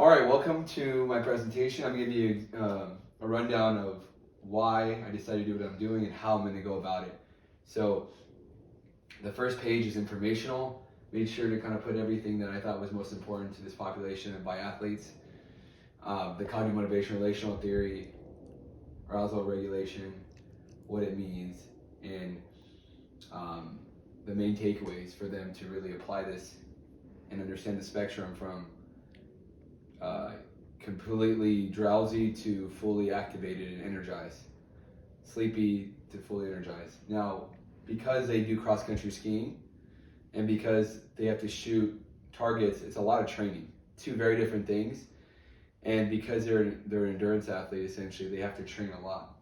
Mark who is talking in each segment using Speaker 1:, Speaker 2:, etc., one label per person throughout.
Speaker 1: All right, welcome to my presentation. I'm going to give you a rundown of why I decided to do what I'm doing and how I'm going to go about it. So the first page is informational. Made sure to kind of put everything that I thought was most important to this population of biathletes. The cognitive motivation relational theory, arousal regulation, what it means, and the main takeaways for them to really apply this and understand the spectrum from completely drowsy to fully activated and energized, sleepy to fully energized. Now, because they do cross-country skiing and because they have to shoot targets, it's a lot of training, two very different things. And because they're an endurance athlete, essentially, they have to train a lot.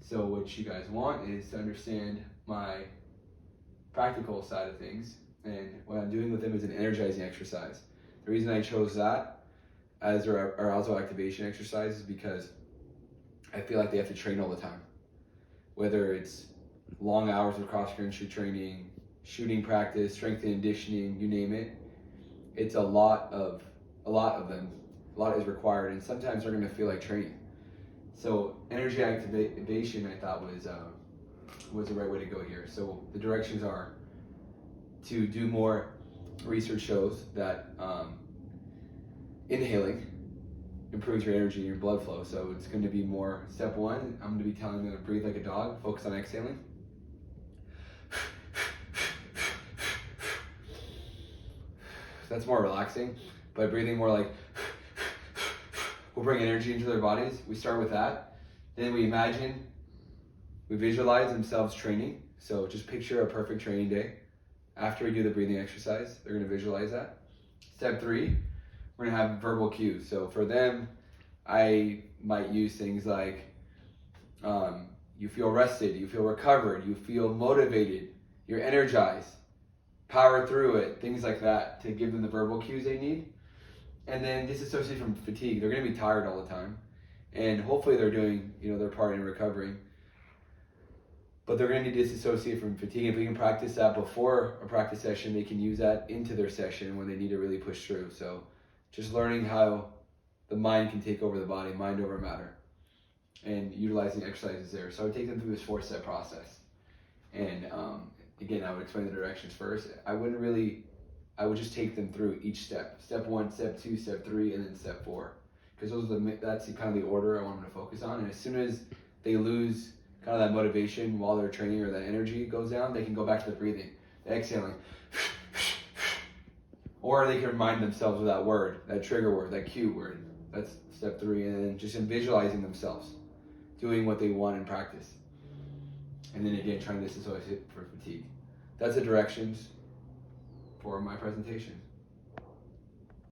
Speaker 1: So what you guys want is to understand my practical side of things, and what I'm doing with them is an energizing exercise. The reason I chose that as their arousal activation exercise is because I feel like they have to train all the time. Whether it's long hours of cross-country training, shooting practice, strength and conditioning, you name it, it's a lot of them. A lot is required, and sometimes they're going to feel like training. So energy activation, I thought was the right way to go here. So the directions are to do more. Research shows that inhaling improves your energy and your blood flow. So it's going to be more, step one, I'm going to be telling them to breathe like a dog, focus on exhaling. That's more relaxing, but breathing more like will bring energy into their bodies. We start with that. Then we visualize themselves training. So just picture a perfect training day. After we do the breathing exercise, they're going to visualize that. Step 3, we're going to have verbal cues. So for them, I might use things like you feel rested, you feel recovered, you feel motivated, you're energized, power through it, things like that, to give them the verbal cues they need. And then disassociate from fatigue. They're going to be tired all the time, and hopefully they're doing their part in recovering. But they're going to need to disassociate from fatigue. If we can practice that before a practice session, they can use that into their session when they need to really push through. So just learning how the mind can take over the body, mind over matter, and utilizing exercises there. So I would take them through this 4-step process. And again, I would explain the directions first. I would just take them through each step. Step 1, step 2, step 3, and then step 4. Because that's kind of the order I want them to focus on. And as soon as they lose kind of that motivation while they're training, or that energy goes down, they can go back to the breathing, the exhaling. Or they can remind themselves of that word, that trigger word, that cue word. That's step 3. And then just visualizing themselves doing what they want in practice. And then again, trying to disassociate for fatigue. That's the directions for my presentation.